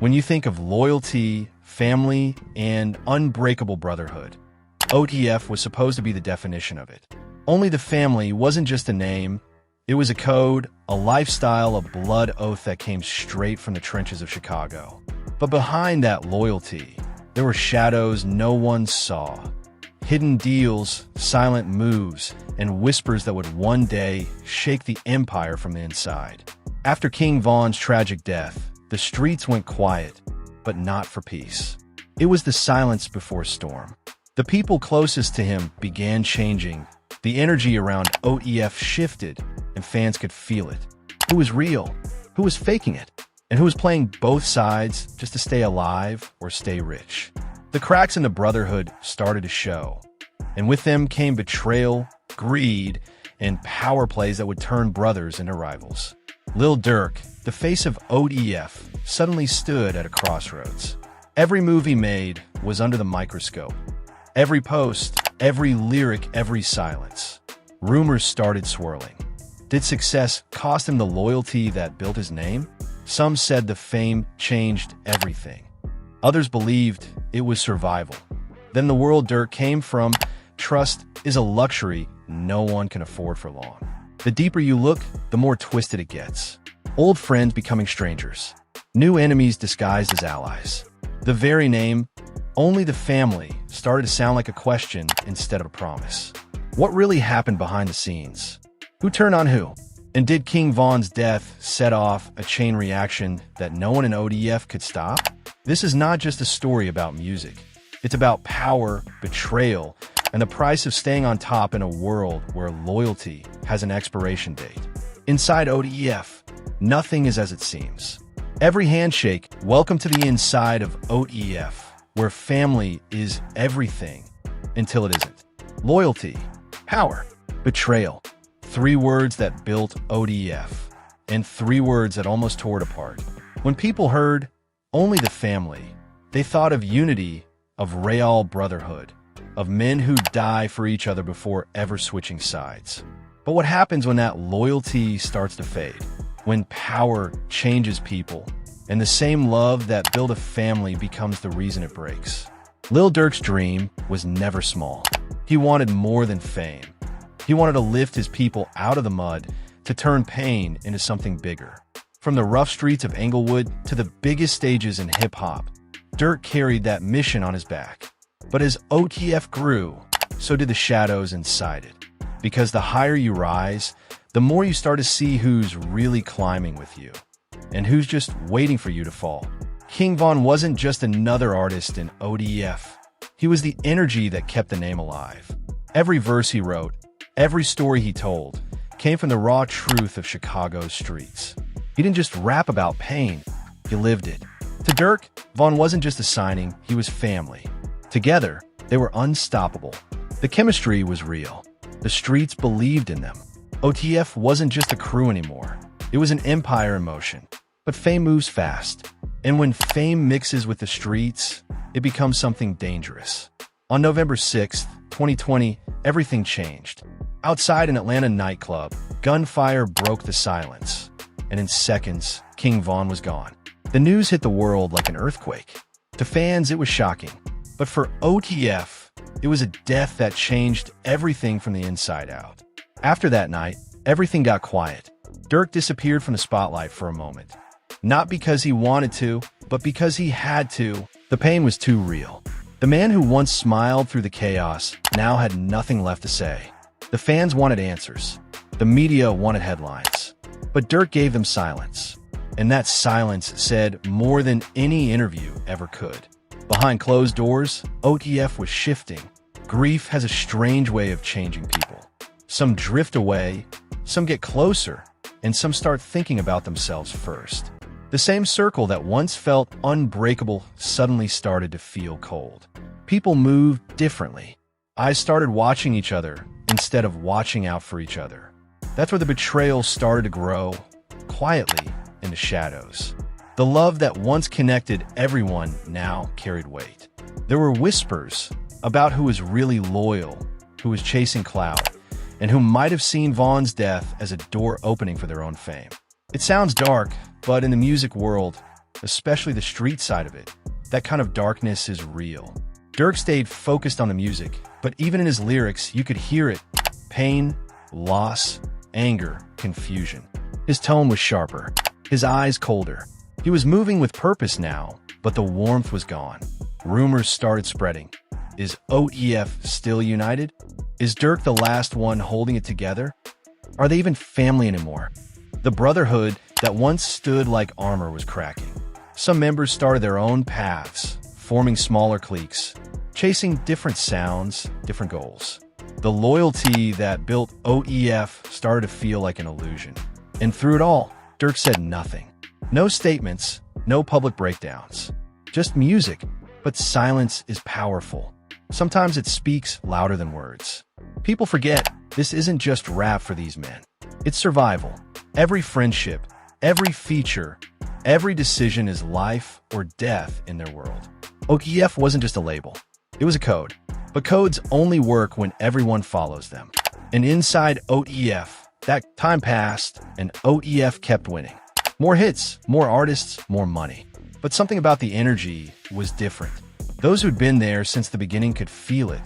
When you think of loyalty, family, and unbreakable brotherhood, OTF was supposed to be the definition of it. Only the family wasn't just a name, it was a code, a lifestyle, a blood oath that came straight from the trenches of Chicago. But behind that loyalty, there were shadows no one saw. Hidden deals, silent moves, and whispers that would one day shake the empire from the inside. After King Von's tragic death, the streets went quiet, but not for peace. It was the silence before storm. The people closest to him began changing. The energy around OTF shifted, and fans could feel it. Who was real? Who was faking it? And who was playing both sides just to stay alive or stay rich? The cracks in the brotherhood started to show, and with them came betrayal, greed, and power plays that would turn brothers into rivals. Lil Durk, the face of OTF, suddenly stood at a crossroads. Every move he made was under the microscope. Every post, every lyric, every silence. Rumors started swirling. Did success cost him the loyalty that built his name? Some said the fame changed everything. Others believed it was survival. Then the world Durk came from, trust is a luxury no one can afford for long. The deeper you look, the more twisted it gets. Old friends becoming strangers. New enemies disguised as allies. The very name, only the family, started to sound like a question instead of a promise. What really happened behind the scenes? Who turned on who? And did King Von's death set off a chain reaction that no one in OTF could stop? This is not just a story about music. It's about power, betrayal, and the price of staying on top in a world where loyalty has an expiration date. Inside OTF, nothing is as it seems. Every handshake, welcome to the inside of OTF, where family is everything until it isn't. Loyalty, power, betrayal. 3 words that built OTF, and 3 words that almost tore it apart. When people heard only the family, they thought of unity, of real brotherhood, of men who die for each other before ever switching sides. But what happens when that loyalty starts to fade? When power changes people, and the same love that built a family becomes the reason it breaks? Lil Durk's dream was never small. He wanted more than fame. He wanted to lift his people out of the mud, to turn pain into something bigger. From the rough streets of Englewood to the biggest stages in hip-hop, Durk carried that mission on his back. But as OTF grew, so did the shadows inside it. Because the higher you rise, the more you start to see who's really climbing with you, and who's just waiting for you to fall. King Von wasn't just another artist in OTF. He was the energy that kept the name alive. Every verse he wrote, every story he told, came from the raw truth of Chicago's streets. He didn't just rap about pain, he lived it. To Durk, Von wasn't just a signing, he was family. Together, they were unstoppable. The chemistry was real. The streets believed in them. OTF wasn't just a crew anymore. It was an empire in motion. But fame moves fast. And when fame mixes with the streets, it becomes something dangerous. On November 6th, 2020, everything changed. Outside an Atlanta nightclub, gunfire broke the silence. And in seconds, King Von was gone. The news hit the world like an earthquake. To fans, it was shocking. But for OTF, it was a death that changed everything from the inside out. After that night, everything got quiet. Durk disappeared from the spotlight for a moment. Not because he wanted to, but because he had to. The pain was too real. The man who once smiled through the chaos now had nothing left to say. The fans wanted answers. The media wanted headlines. But Durk gave them silence. And that silence said more than any interview ever could. Behind closed doors, OTF was shifting. Grief has a strange way of changing people. Some drift away, some get closer, and some start thinking about themselves first. The same circle that once felt unbreakable suddenly started to feel cold. People moved differently. Eyes started watching each other instead of watching out for each other. That's where the betrayal started to grow, quietly, in the shadows. The love that once connected everyone now carried weight. There were whispers about who was really loyal, who was chasing clout, and who might have seen Von's death as a door opening for their own fame. It sounds dark, but in the music world, especially the street side of it. That kind of darkness is real. Durk stayed focused on the music, but even in his lyrics, you could hear it. Pain, loss, anger, confusion. His tone was sharper, his eyes colder. He was moving with purpose now, but the warmth was gone. Rumors started spreading. Is OTF still united? Is Durk the last one holding it together? Are they even family anymore? The brotherhood that once stood like armor was cracking. Some members started their own paths, forming smaller cliques, chasing different sounds, different goals. The loyalty that built OTF started to feel like an illusion. And through it all, Durk said nothing. No statements, no public breakdowns. Just music, but silence is powerful. Sometimes it speaks louder than words. People forget this isn't just rap for these men. It's survival. Every friendship, every feature, every decision is life or death in their world. OTF wasn't just a label. It was a code. But codes only work when everyone follows them. And inside OTF, that time passed and OTF kept winning. More hits, more artists, more money. But something about the energy was different. Those who'd been there since the beginning could feel it.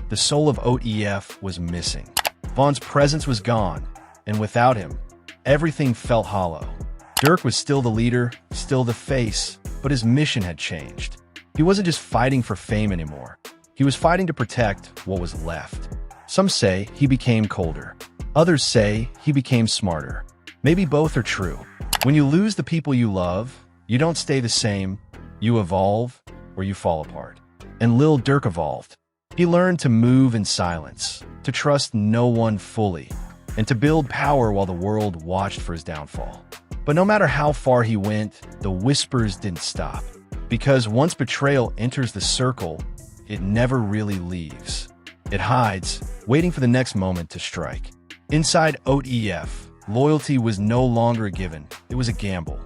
The soul of OTF was missing. Von's presence was gone, and without him, everything felt hollow. Durk was still the leader, still the face, but his mission had changed. He wasn't just fighting for fame anymore. He was fighting to protect what was left. Some say he became colder. Others say he became smarter. Maybe both are true. When you lose the people you love, you don't stay the same, you evolve, or you fall apart. And Lil Durk evolved. He learned to move in silence, to trust no one fully, and to build power while the world watched for his downfall. But no matter how far he went, the whispers didn't stop. Because once betrayal enters the circle, it never really leaves. It hides, waiting for the next moment to strike. Inside OTF, loyalty was no longer a given, it was a gamble.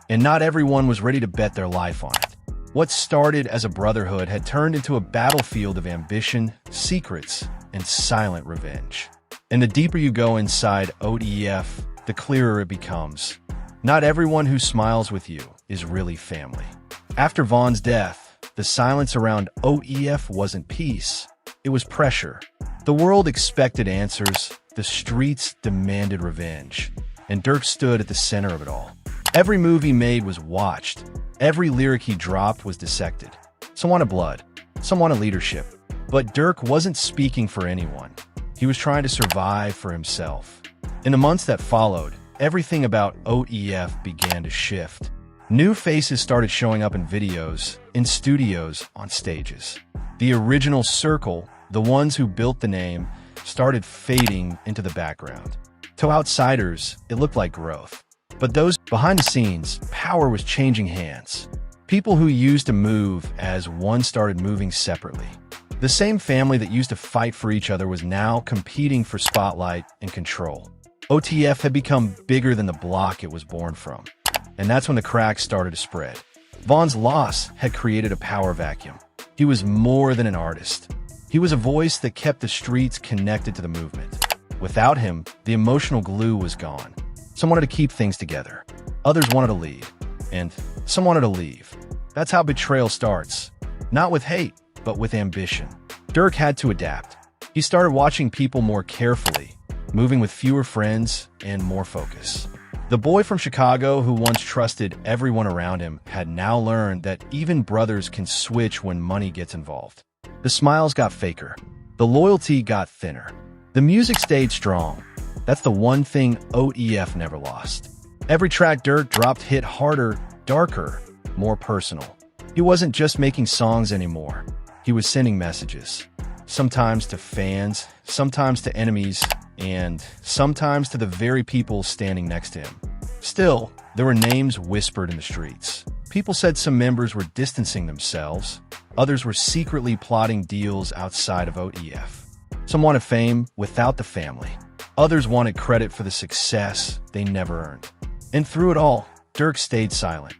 And not everyone was ready to bet their life on it. What started as a brotherhood had turned into a battlefield of ambition, secrets, and silent revenge. And the deeper you go inside OTF, the clearer it becomes. Not everyone who smiles with you is really family. After Von's death, the silence around OTF wasn't peace, it was pressure. The world expected answers, the streets demanded revenge, and Durk stood at the center of it all. Every move he made was watched, every lyric he dropped was dissected. Some wanted blood, some wanted leadership. But Durk wasn't speaking for anyone. He was trying to survive for himself. In the months that followed, everything about OTF began to shift. New faces started showing up in videos, in studios, on stages. The original circle, the ones who built the name, started fading into the background. To outsiders, it looked like growth. But those behind the scenes, power was changing hands. People who used to move as one started moving separately. The same family that used to fight for each other was now competing for spotlight and control. OTF had become bigger than the block it was born from. And that's when the cracks started to spread. Von's loss had created a power vacuum. He was more than an artist. He was a voice that kept the streets connected to the movement. Without him, the emotional glue was gone. Some wanted to keep things together. Others wanted to lead. And some wanted to leave. That's how betrayal starts. Not with hate, but with ambition. Durk had to adapt. He started watching people more carefully, moving with fewer friends and more focus. The boy from Chicago who once trusted everyone around him had now learned that even brothers can switch when money gets involved. The smiles got faker. The loyalty got thinner. The music stayed strong. That's the one thing OTF never lost. Every track Durk dropped hit harder, darker, more personal. He wasn't just making songs anymore. He was sending messages. Sometimes to fans, sometimes to enemies, and sometimes to the very people standing next to him. Still, there were names whispered in the streets. People said some members were distancing themselves. Others were secretly plotting deals outside of OTF. Some wanted fame without the family. Others wanted credit for the success they never earned. And through it all, Durk stayed silent,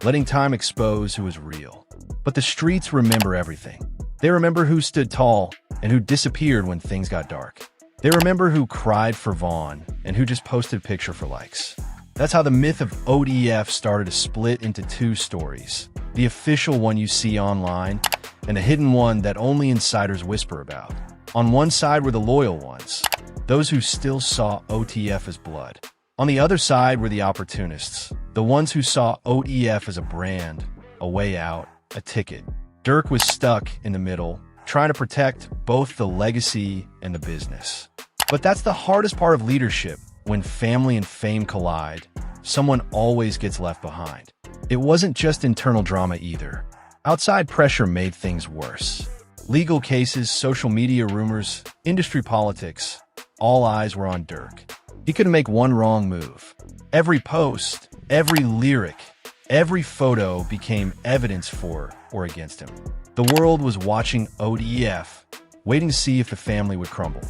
letting time expose who was real. But the streets remember everything. They remember who stood tall and who disappeared when things got dark. They remember who cried for Von and who just posted a picture for likes. That's how the myth of OTF started to split into two stories. The official one you see online, and the hidden one that only insiders whisper about. On one side were the loyal ones, those who still saw OTF as blood. On the other side were the opportunists, the ones who saw OTF as a brand, a way out, a ticket. Durk was stuck in the middle, trying to protect both the legacy and the business. But that's the hardest part of leadership. When family and fame collide, someone always gets left behind. It wasn't just internal drama either. Outside pressure made things worse. Legal cases, social media rumors, industry politics, all eyes were on Durk. He couldn't make one wrong move. Every post, every lyric, every photo became evidence for or against him. The world was watching OTF, waiting to see if the family would crumble.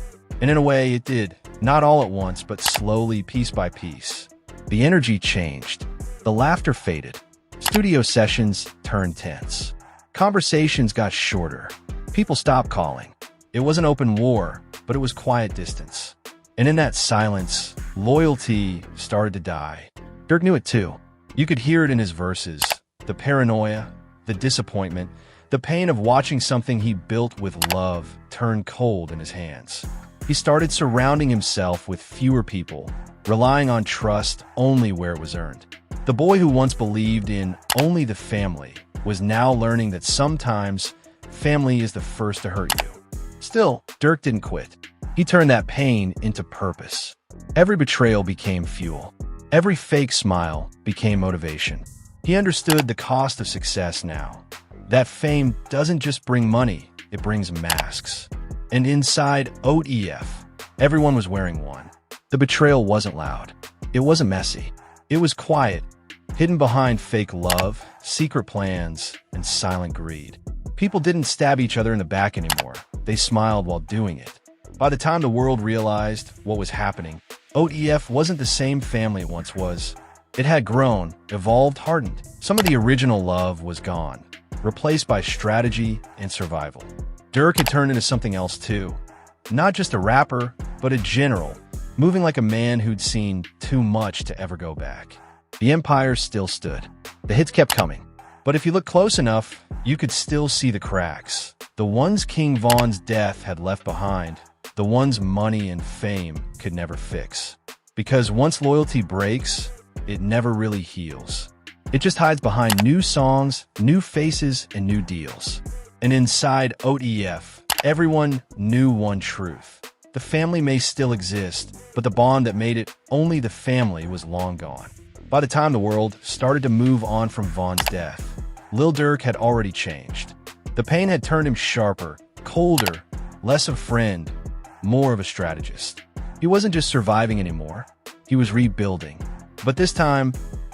And in a way, it did. Not all at once, but slowly, piece by piece. The energy changed. The laughter faded. Studio sessions turned tense. Conversations got shorter. People stopped calling. It wasn't open war, but it was quiet distance. And in that silence, loyalty started to die. Durk knew it too. You could hear it in his verses. The paranoia, the disappointment, the pain of watching something he built with love turn cold in his hands. He started surrounding himself with fewer people, relying on trust only where it was earned. The boy who once believed in only the family was now learning that sometimes family is the first to hurt you. Still, Durk didn't quit. He turned that pain into purpose. Every betrayal became fuel. Every fake smile became motivation. He understood the cost of success now. That fame doesn't just bring money, it brings masks. And inside OTF, everyone was wearing one. The betrayal wasn't loud. It wasn't messy. It was quiet, hidden behind fake love, secret plans, and silent greed. People didn't stab each other in the back anymore. They smiled while doing it. By the time the world realized what was happening, OTF wasn't the same family it once was. It had grown, evolved, hardened. Some of the original love was gone, replaced by strategy and survival. Durk had turned into something else too. Not just a rapper, but a general, moving like a man who'd seen too much to ever go back. The empire still stood. The hits kept coming. But if you look close enough, you could still see the cracks. The ones King Von's death had left behind, the ones money and fame could never fix. Because once loyalty breaks, it never really heals. It just hides behind new songs, new faces, and new deals. And inside OTF, everyone knew one truth. The family may still exist, but the bond that made it only the family was long gone. By the time the world started to move on from Von's death, Lil Durk had already changed. The pain had turned him sharper, colder, less of a friend, more of a strategist. He wasn't just surviving anymore, he was rebuilding. But this time,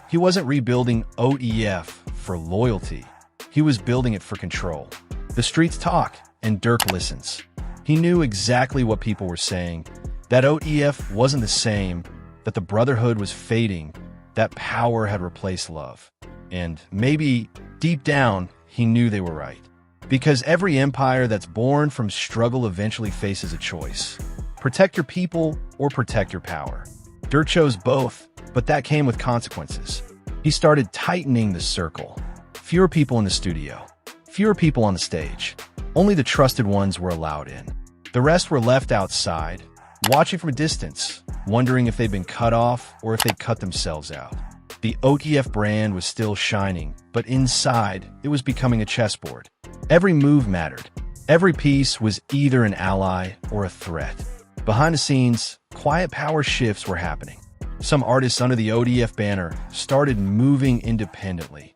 he wasn't rebuilding OTF for loyalty. He was building it for control. The streets talk, and Durk listens. He knew exactly what people were saying, that OTF wasn't the same, that the brotherhood was fading, that power had replaced love. And maybe, deep down, he knew they were right. Because every empire that's born from struggle eventually faces a choice. Protect your people or protect your power. Durk chose both, but that came with consequences. He started tightening the circle. Fewer people in the studio. Fewer people on the stage. Only the trusted ones were allowed in. The rest were left outside, watching from a distance, wondering if they'd been cut off or if they'd cut themselves out. The OTF brand was still shining, but inside, it was becoming a chessboard. Every move mattered. Every piece was either an ally or a threat. Behind the scenes, quiet power shifts were happening. Some artists under the OTF banner started moving independently,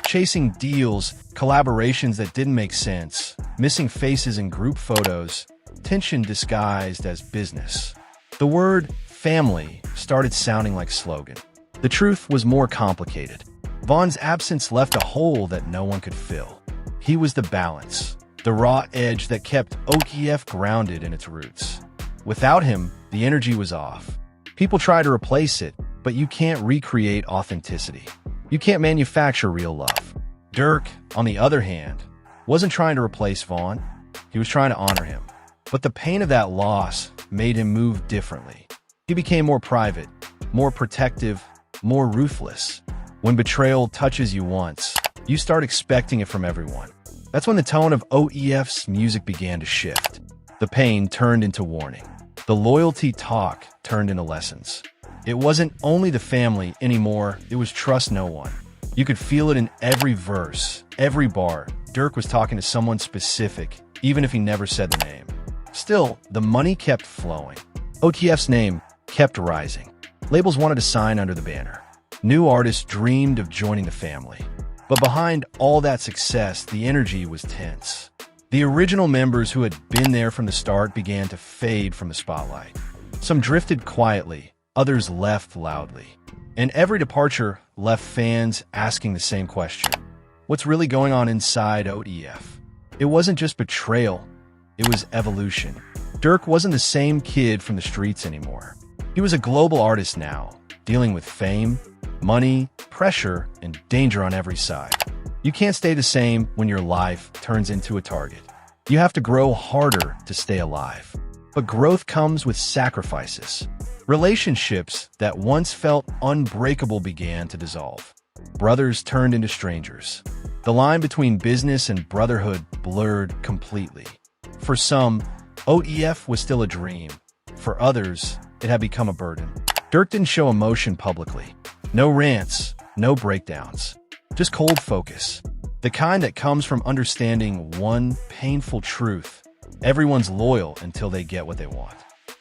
chasing deals, collaborations that didn't make sense, missing faces in group photos, tension disguised as business. The word family started sounding like a slogan. The truth was more complicated. Von's absence left a hole that no one could fill. He was the balance, the raw edge that kept OTF grounded in its roots. Without him, the energy was off. People try to replace it, but you can't recreate authenticity. You can't manufacture real love. Durk, on the other hand, wasn't trying to replace Von. He was trying to honor him. But the pain of that loss made him move differently. He became more private, more protective, more ruthless. When betrayal touches you once, you start expecting it from everyone. That's when the tone of OTF's music began to shift. The pain turned into warning. The loyalty talk turned into lessons. It wasn't only the family anymore, it was trust no one. You could feel it in every verse, every bar. Durk was talking to someone specific, even if he never said the name. Still, the money kept flowing. OTF's name kept rising. Labels wanted to sign under the banner. New artists dreamed of joining the family. But behind all that success, the energy was tense. The original members who had been there from the start began to fade from the spotlight. Some drifted quietly, others left loudly. And every departure left fans asking the same question. What's really going on inside OTF? It wasn't just betrayal, it was evolution. Durk wasn't the same kid from the streets anymore. He was a global artist now, dealing with fame, money, pressure, and danger on every side. You can't stay the same when your life turns into a target. You have to grow harder to stay alive. But growth comes with sacrifices. Relationships that once felt unbreakable began to dissolve. Brothers turned into strangers. The line between business and brotherhood blurred completely. For some, OTF was still a dream. For others, it had become a burden. Durk didn't show emotion publicly. No rants, no breakdowns. Just cold focus. The kind that comes from understanding one painful truth. Everyone's loyal until they get what they want.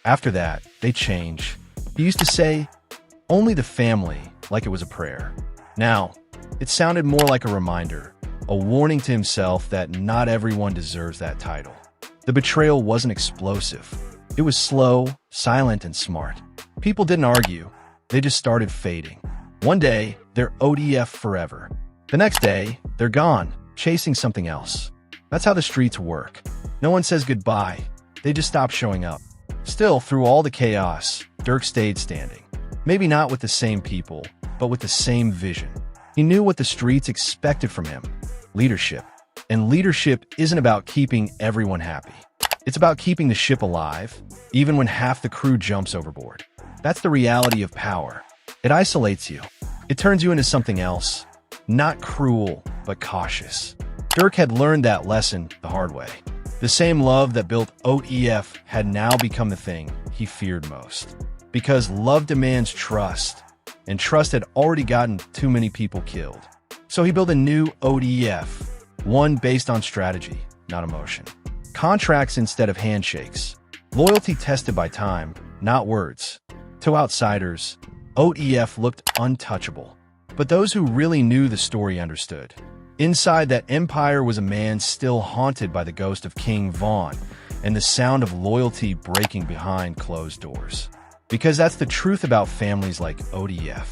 After that, they change. He used to say, only the family, like it was a prayer. Now, it sounded more like a reminder, a warning to himself that not everyone deserves that title. The betrayal wasn't explosive. It was slow, silent, and smart. People didn't argue. They just started fading. One day, they're OTF forever. The next day, they're gone, chasing something else. That's how the streets work. No one says goodbye. They just stop showing up. Still, through all the chaos, Durk stayed standing. Maybe not with the same people, but with the same vision. He knew what the streets expected from him. Leadership. And leadership isn't about keeping everyone happy. It's about keeping the ship alive, even when half the crew jumps overboard. That's the reality of power. It isolates you. It turns you into something else. Not cruel, but cautious. Durk had learned that lesson the hard way. The same love that built OTF had now become the thing he feared most. Because love demands trust, and trust had already gotten too many people killed. So he built a new OTF, one based on strategy, not emotion. Contracts instead of handshakes. Loyalty tested by time, not words. To outsiders, OTF looked untouchable. But those who really knew the story understood. Inside that empire was a man still haunted by the ghost of King Vaughn and the sound of loyalty breaking behind closed doors. Because that's the truth about families like OTF.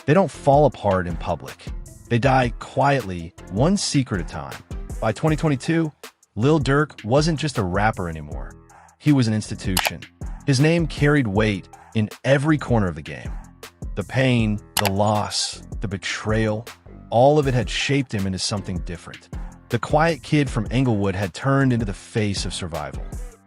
They don't fall apart in public. They die quietly, one secret at a time. By 2022, Lil Durk wasn't just a rapper anymore. He was an institution. His name carried weight in every corner of the game. The pain, the loss, the betrayal, all of it had shaped him into something different. The quiet kid from Englewood had turned into the face of survival.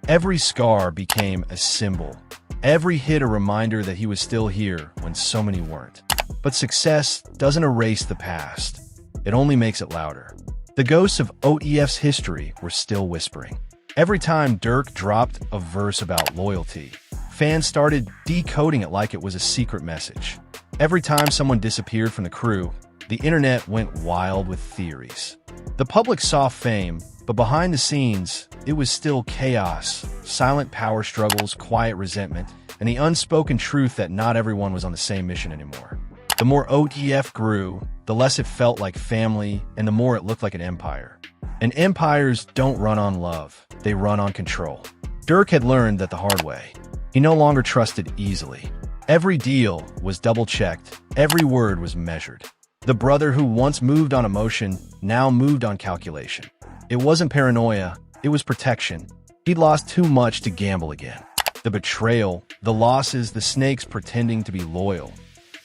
Every scar became a symbol. Every hit a reminder that he was still here when so many weren't. But success doesn't erase the past. It only makes it louder. The ghosts of OTF's history were still whispering. Every time Durk dropped a verse about loyalty, fans started decoding it like it was a secret message. Every time someone disappeared from the crew, the internet went wild with theories. The public saw fame, but behind the scenes, it was still chaos, silent power struggles, quiet resentment, and the unspoken truth that not everyone was on the same mission anymore. The more OTF grew, the less it felt like family, and the more it looked like an empire. And empires don't run on love, they run on control. Durk had learned that the hard way. He no longer trusted easily. Every deal was double-checked, every word was measured. The brother who once moved on emotion now moved on calculation. It wasn't paranoia, it was protection. He'd lost too much to gamble again. The betrayal, the losses, the snakes pretending to be loyal.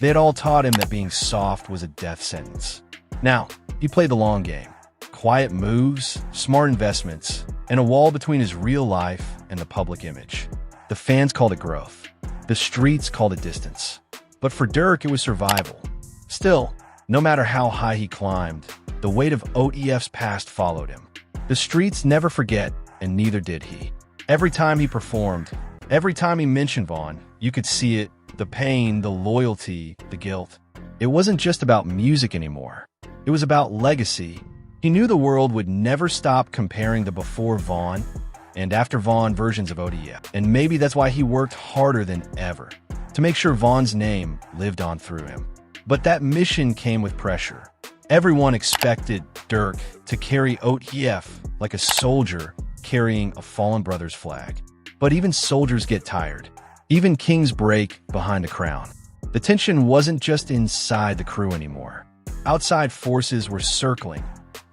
They had all taught him that being soft was a death sentence. Now, he played the long game. Quiet moves, smart investments, and a wall between his real life and the public image. The fans called it growth. The streets called it distance. But for Durk, it was survival. Still, no matter how high he climbed, the weight of OTF's past followed him. The streets never forget, and neither did he. Every time he performed, every time he mentioned Vaughn, you could see it, the pain, the loyalty, the guilt. It wasn't just about music anymore. It was about legacy. He knew the world would never stop comparing the before Vaughn and after Vaughn versions of OTF. And maybe that's why he worked harder than ever, to make sure Vaughn's name lived on through him. But that mission came with pressure. Everyone expected Durk to carry OTF like a soldier carrying a fallen brother's flag. But even soldiers get tired. Even kings break behind a crown. The tension wasn't just inside the crew anymore. Outside forces were circling.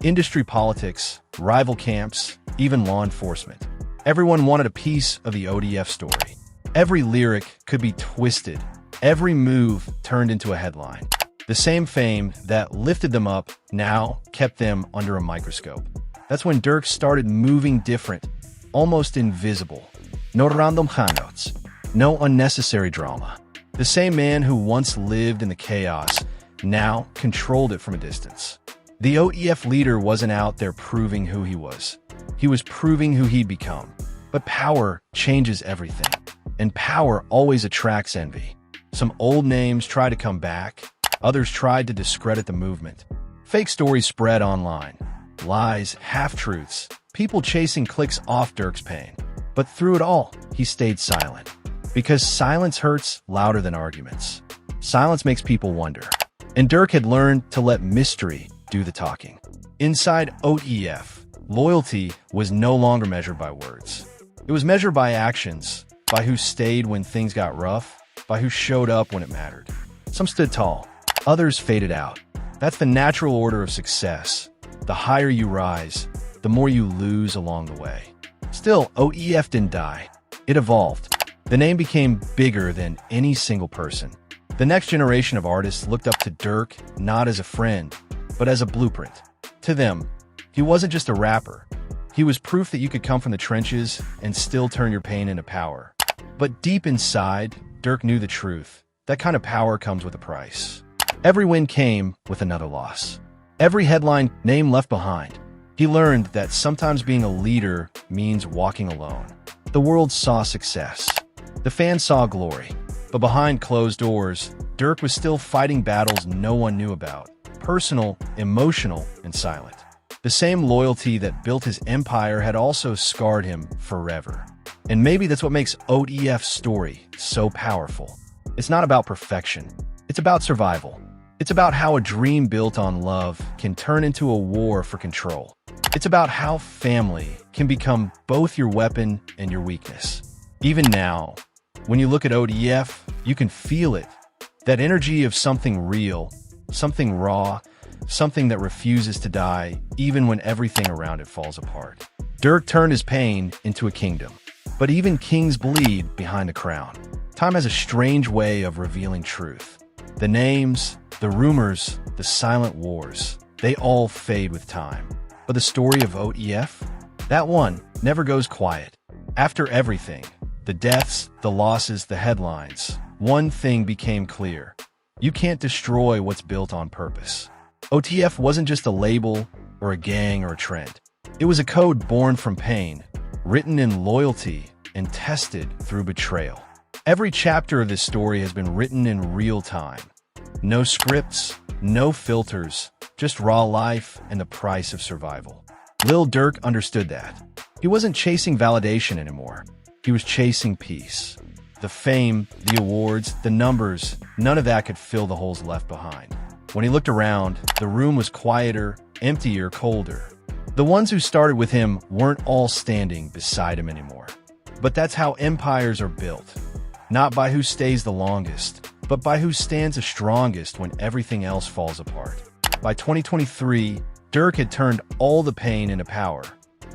Industry politics, rival camps, even law enforcement. Everyone wanted a piece of the OTF story. Every lyric could be twisted. Every move turned into a headline. The same fame that lifted them up now kept them under a microscope. That's when Durk started moving different, almost invisible. No random handouts, no unnecessary drama. The same man who once lived in the chaos now controlled it from a distance. The OTF leader wasn't out there proving who he was. He was proving who he'd become. But power changes everything. And power always attracts envy. Some old names try to come back. Others tried to discredit the movement. Fake stories spread online. Lies, half-truths, people chasing clicks off Durk's pain. But through it all, he stayed silent. Because silence hurts louder than arguments. Silence makes people wonder. And Durk had learned to let mystery do the talking. Inside OTF, loyalty was no longer measured by words. It was measured by actions, by who stayed when things got rough, by who showed up when it mattered. Some stood tall, others faded out. That's the natural order of success. The higher you rise, the more you lose along the way. Still, OTF didn't die. It evolved. The name became bigger than any single person. The next generation of artists looked up to Durk not as a friend, but as a blueprint. To them, he wasn't just a rapper. He was proof that you could come from the trenches and still turn your pain into power. But deep inside, Durk knew the truth. That kind of power comes with a price. Every win came with another loss. Every headline, name left behind. He learned that sometimes being a leader means walking alone. The world saw success. The fans saw glory. But behind closed doors, Durk was still fighting battles no one knew about. Personal, emotional, and silent. The same loyalty that built his empire had also scarred him forever. And maybe that's what makes OTF's story so powerful. It's not about perfection. It's about survival. It's about how a dream built on love can turn into a war for control. It's about how family can become both your weapon and your weakness. Even now, when you look at OTF, you can feel it. That energy of something real, something raw, something that refuses to die even when everything around it falls apart. Durk turned his pain into a kingdom. But even kings bleed behind the crown. Time has a strange way of revealing truth. The names, the rumors, the silent wars, they all fade with time. But the story of OTF? That one never goes quiet. After everything, the deaths, the losses, the headlines, one thing became clear. You can't destroy what's built on purpose. OTF wasn't just a label or a gang or a trend. It was a code born from pain, written in loyalty, and tested through betrayal. Every chapter of this story has been written in real time. No scripts, no filters, just raw life and the price of survival. Lil Durk understood that. He wasn't chasing validation anymore. He was chasing peace. The fame, the awards, the numbers, none of that could fill the holes left behind. When he looked around, the room was quieter, emptier, colder. The ones who started with him weren't all standing beside him anymore. But that's how empires are built. Not by who stays the longest, but by who stands the strongest when everything else falls apart. By 2023, Durk had turned all the pain into power.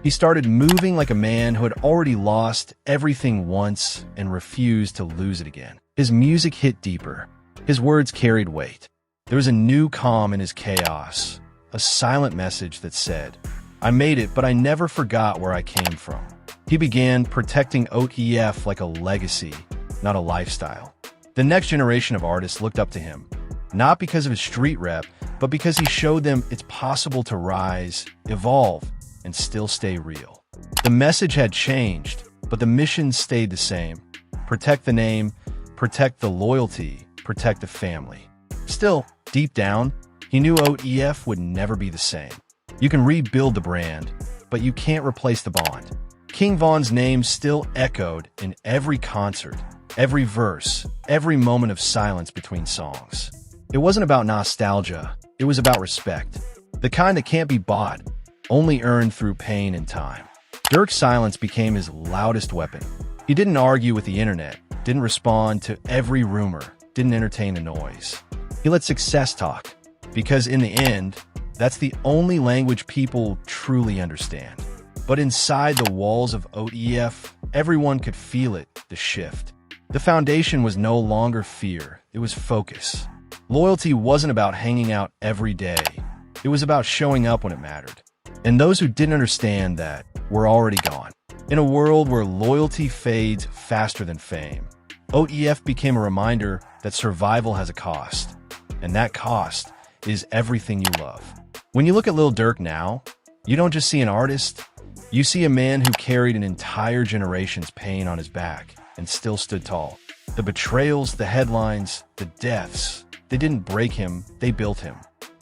He started moving like a man who had already lost everything once and refused to lose it again. His music hit deeper. His words carried weight. There was a new calm in his chaos, a silent message that said, "I made it, but I never forgot where I came from." He began protecting OTF like a legacy, not a lifestyle. The next generation of artists looked up to him, not because of his street rep, but because he showed them it's possible to rise, evolve, and still stay real. The message had changed, but the mission stayed the same. Protect the name, protect the loyalty, protect the family. Still, deep down, he knew OTF would never be the same. You can rebuild the brand, but you can't replace the bond. King Von's name still echoed in every concert, every verse, every moment of silence between songs. It wasn't about nostalgia, it was about respect. The kind that can't be bought, only earned through pain and time. Durk's silence became his loudest weapon. He didn't argue with the internet, didn't respond to every rumor, didn't entertain the noise. He let success talk, because in the end, that's the only language people truly understand. But inside the walls of OTF, everyone could feel it, the shift. The foundation was no longer fear, it was focus. Loyalty wasn't about hanging out every day, it was about showing up when it mattered. And those who didn't understand that were already gone. In a world where loyalty fades faster than fame, OTF became a reminder that survival has a cost. And that cost is everything you love. When you look at Lil Durk now, you don't just see an artist, you see a man who carried an entire generation's pain on his back and still stood tall. The betrayals, the headlines, the deaths, they didn't break him, they built him.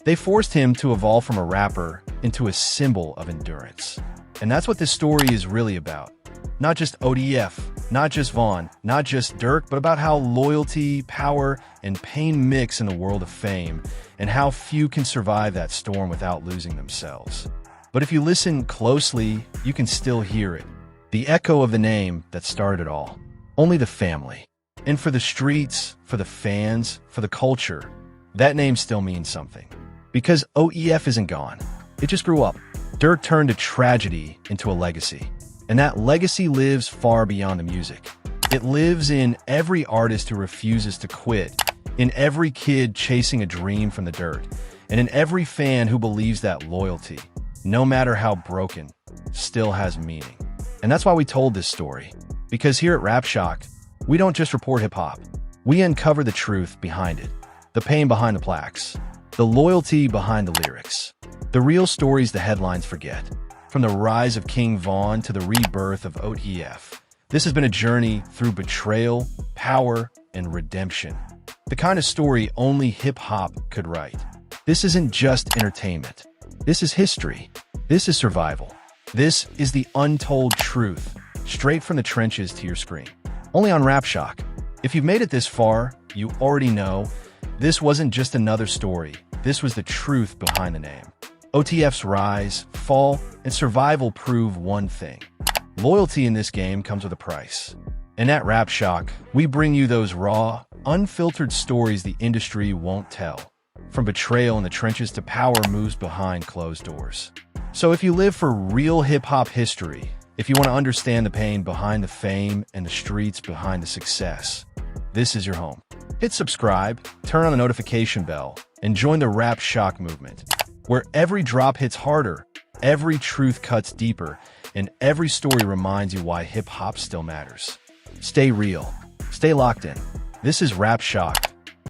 They forced him to evolve from a rapper into a symbol of endurance. And that's what this story is really about. Not just OTF, not just Von, not just Durk, but about how loyalty, power, and pain mix in the world of fame, and how few can survive that storm without losing themselves. But if you listen closely, you can still hear it. The echo of the name that started it all. Only the family. And for the streets, for the fans, for the culture, that name still means something. Because OTF isn't gone. It just grew up. Durk turned a tragedy into a legacy. And that legacy lives far beyond the music. It lives in every artist who refuses to quit, in every kid chasing a dream from the dirt, and in every fan who believes that loyalty, no matter how broken, still has meaning. And that's why we told this story. Because here at Rap Shock, we don't just report hip-hop. We uncover the truth behind it, the pain behind the plaques, the loyalty behind the lyrics, the real stories the headlines forget. From the rise of King Von to the rebirth of OTF, this has been a journey through betrayal, power, and redemption. The kind of story only hip-hop could write. This isn't just entertainment. This is history. This is survival. This is the untold truth, straight from the trenches to your screen. Only on Rap Shock. If you've made it this far, you already know this wasn't just another story. This was the truth behind the name. OTF's rise, fall, and survival prove one thing. Loyalty in this game comes with a price. And at Rap Shock, we bring you those raw, unfiltered stories the industry won't tell. From betrayal in the trenches to power moves behind closed doors. So if you live for real hip-hop history, if you want to understand the pain behind the fame and the streets behind the success, this is your home. Hit subscribe, turn on the notification bell, and join the Rap Shock movement, where every drop hits harder, every truth cuts deeper, and every story reminds you why hip-hop still matters. Stay real. Stay locked in. This is Rap Shock,